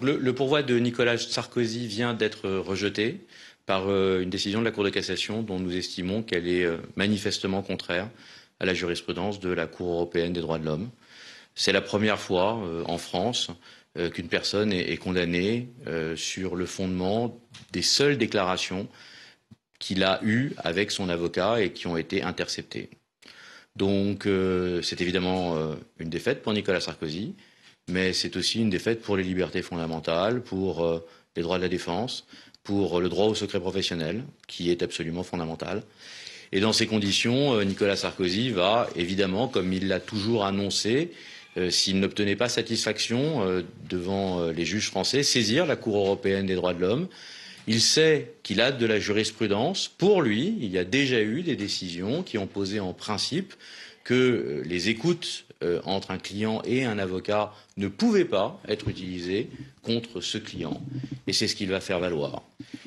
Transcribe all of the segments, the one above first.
Le pourvoi de Nicolas Sarkozy vient d'être rejeté par une décision de la Cour de cassation dont nous estimons qu'elle est manifestement contraire à la jurisprudence de la Cour européenne des droits de l'homme. C'est la première fois en France qu'une personne est condamnée sur le fondement des seules déclarations qu'il a eues avec son avocat et qui ont été interceptées. Donc c'est évidemment une défaite pour Nicolas Sarkozy, mais c'est aussi une défaite pour les libertés fondamentales, pour les droits de la défense, pour le droit au secret professionnel, qui est absolument fondamental. Et dans ces conditions, Nicolas Sarkozy va, évidemment, comme il l'a toujours annoncé, s'il n'obtenait pas satisfaction devant les juges français, saisir la Cour européenne des droits de l'homme. Il sait qu'il a de la jurisprudence. Pour lui, il y a déjà eu des décisions qui ont posé en principe que les écoutes entre un client et un avocat ne pouvaient pas être utilisées contre ce client. Et c'est ce qu'il va faire valoir.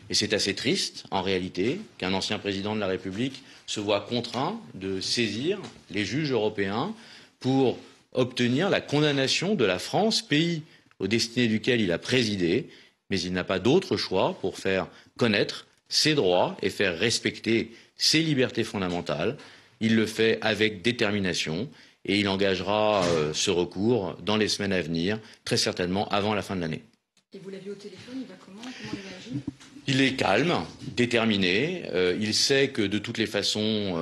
Et c'est assez triste, en réalité, qu'un ancien président de la République se voit contraint de saisir les juges européens pour obtenir la condamnation de la France, pays aux destinées duquel il a présidé, mais il n'a pas d'autre choix pour faire connaître ses droits et faire respecter ses libertés fondamentales. Il le fait avec détermination et il engagera ce recours dans les semaines à venir, très certainement avant la fin de l'année. Et vous l'avez au téléphone, il va comment il réagit ? Il est calme, déterminé. Il sait que de toutes les façons,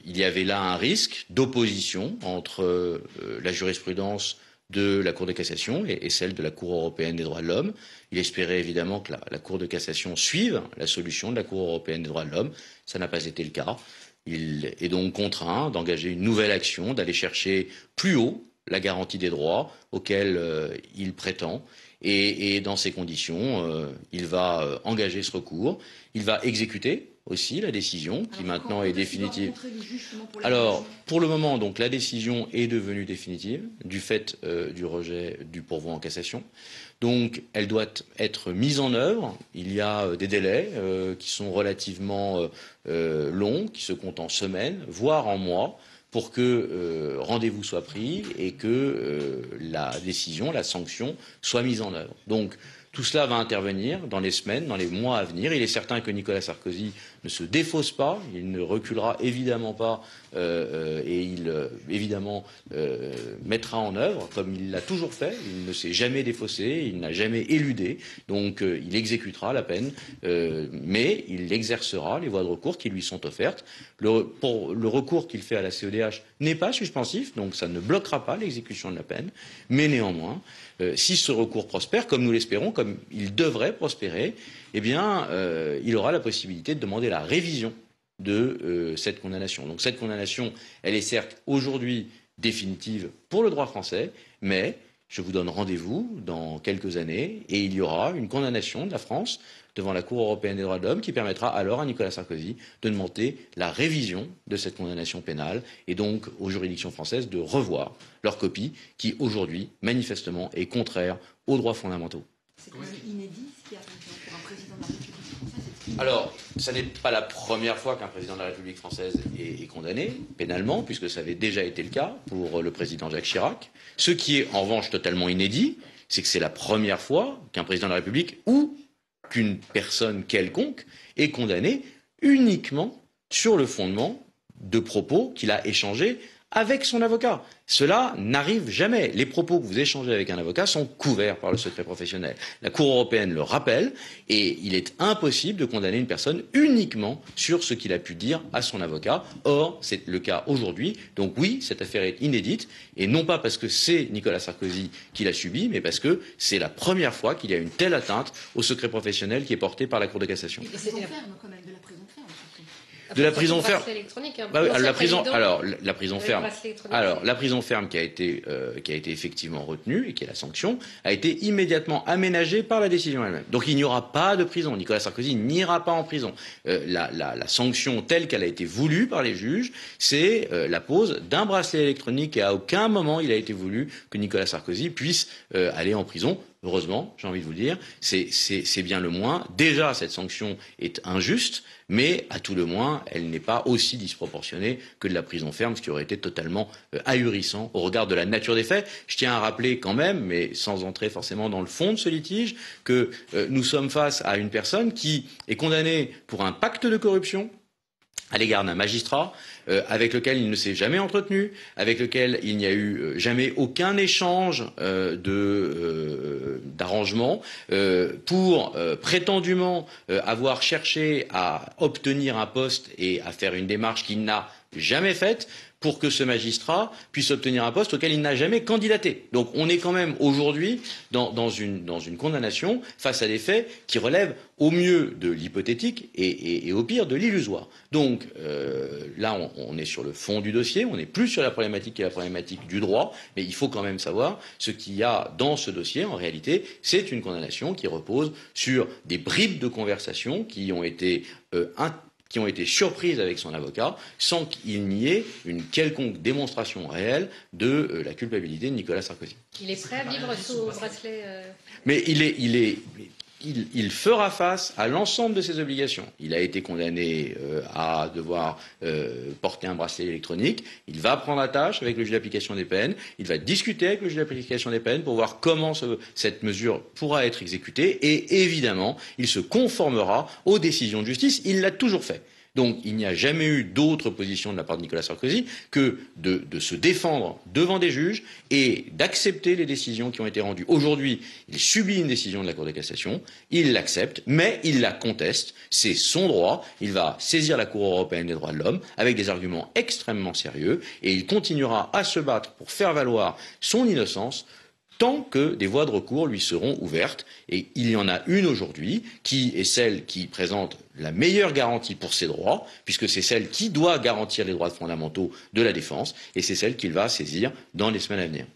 il y avait là un risque d'opposition entre la jurisprudence de la Cour de cassation et celle de la Cour européenne des droits de l'homme. Il espérait évidemment que la Cour de cassation suive la solution de la Cour européenne des droits de l'homme. Ça n'a pas été le cas. Il est donc contraint d'engager une nouvelle action, d'aller chercher plus haut la garantie des droits auxquels il prétend. Et dans ces conditions, il va engager ce recours. Il va exécuter aussi la décision qui maintenant est définitive. Alors, pour le moment, donc, la décision est devenue définitive du fait du rejet du pourvoi en cassation. Donc, elle doit être mise en œuvre. Il y a des délais qui sont relativement longs, qui se comptent en semaines, voire en mois, pour que rendez-vous soit pris et que la décision, la sanction, soit mise en œuvre. Donc, tout cela va intervenir dans les semaines, dans les mois à venir. Il est certain que Nicolas Sarkozy ne se défausse pas, il ne reculera évidemment pas et il évidemment mettra en œuvre, comme il l'a toujours fait. Il ne s'est jamais défaussé, il n'a jamais éludé, donc il exécutera la peine, mais il exercera les voies de recours qui lui sont offertes. Le recours qu'il fait à la CEDH n'est pas suspensif, donc ça ne bloquera pas l'exécution de la peine, mais néanmoins, si ce recours prospère, comme nous l'espérons, comme il devrait prospérer, eh bien, il aura la possibilité de demander la révision de cette condamnation. Donc cette condamnation, elle est certes aujourd'hui définitive pour le droit français, mais je vous donne rendez-vous dans quelques années et il y aura une condamnation de la France devant la Cour européenne des droits de l'homme qui permettra alors à Nicolas Sarkozy de demander la révision de cette condamnation pénale et donc aux juridictions françaises de revoir leur copie qui aujourd'hui manifestement est contraire aux droits fondamentaux. C'est quand même inédit ce qui arrive pour un président de la République française. Alors, ça n'est pas la première fois qu'un président de la République française est condamné pénalement, puisque ça avait déjà été le cas pour le président Jacques Chirac. Ce qui est en revanche totalement inédit, c'est que c'est la première fois qu'un président de la République ou qu'une personne quelconque est condamnée uniquement sur le fondement de propos qu'il a échangés avec son avocat. Cela n'arrive jamais. Les propos que vous échangez avec un avocat sont couverts par le secret professionnel. La Cour européenne le rappelle et il est impossible de condamner une personne uniquement sur ce qu'il a pu dire à son avocat. Or, c'est le cas aujourd'hui. Donc oui, cette affaire est inédite et non pas parce que c'est Nicolas Sarkozy qui l'a subi, mais parce que c'est la première fois qu'il y a une telle atteinte au secret professionnel qui est porté par la Cour de cassation. Et c'est ferme quand même, de la prison ferme. De la prison ferme. Hein. Bah oui, la prison ferme. Alors la prison ferme qui a été effectivement retenue et qui est la sanction a été immédiatement aménagée par la décision elle-même. Donc il n'y aura pas de prison. Nicolas Sarkozy n'ira pas en prison. La sanction telle qu'elle a été voulue par les juges, c'est la pose d'un bracelet électronique et à aucun moment il a été voulu que Nicolas Sarkozy puisse aller en prison, heureusement, j'ai envie de vous le dire, c'est bien le moins. Déjà, cette sanction est injuste, mais à tout le moins, elle n'est pas aussi disproportionnée que de la prison ferme, ce qui aurait été totalement ahurissant au regard de la nature des faits. Je tiens à rappeler quand même, mais sans entrer forcément dans le fond de ce litige, que nous sommes face à une personne qui est condamnée pour un pacte de corruption à l'égard d'un magistrat avec lequel il ne s'est jamais entretenu, avec lequel il n'y a eu jamais aucun échange d'arrangement, pour prétendument avoir cherché à obtenir un poste et à faire une démarche qu'il n'a jamais faite pour que ce magistrat puisse obtenir un poste auquel il n'a jamais candidaté. Donc on est quand même aujourd'hui dans une condamnation face à des faits qui relèvent au mieux de l'hypothétique et au pire de l'illusoire. Donc là on est sur le fond du dossier, on n'est plus sur la problématique qui est la problématique du droit, mais il faut quand même savoir ce qu'il y a dans ce dossier. En réalité, c'est une condamnation qui repose sur des bribes de conversation qui ont été surprises avec son avocat, sans qu'il n'y ait une quelconque démonstration réelle de la culpabilité de Nicolas Sarkozy. Il est prêt à vivre sous bracelet Mais il fera face à l'ensemble de ses obligations. Il a été condamné à devoir porter un bracelet électronique. Il va prendre la tâche avec le juge d'application des peines. Il va discuter avec le juge d'application des peines pour voir comment cette mesure pourra être exécutée. Et évidemment, il se conformera aux décisions de justice. Il l'a toujours fait. Donc il n'y a jamais eu d'autre position de la part de Nicolas Sarkozy que de se défendre devant des juges et d'accepter les décisions qui ont été rendues. Aujourd'hui, il subit une décision de la Cour de cassation, il l'accepte, mais il la conteste, c'est son droit, il va saisir la Cour européenne des droits de l'homme avec des arguments extrêmement sérieux et il continuera à se battre pour faire valoir son innocence tant que des voies de recours lui seront ouvertes. Et il y en a une aujourd'hui, qui est celle qui présente la meilleure garantie pour ses droits, puisque c'est celle qui doit garantir les droits fondamentaux de la défense, et c'est celle qu'il va saisir dans les semaines à venir.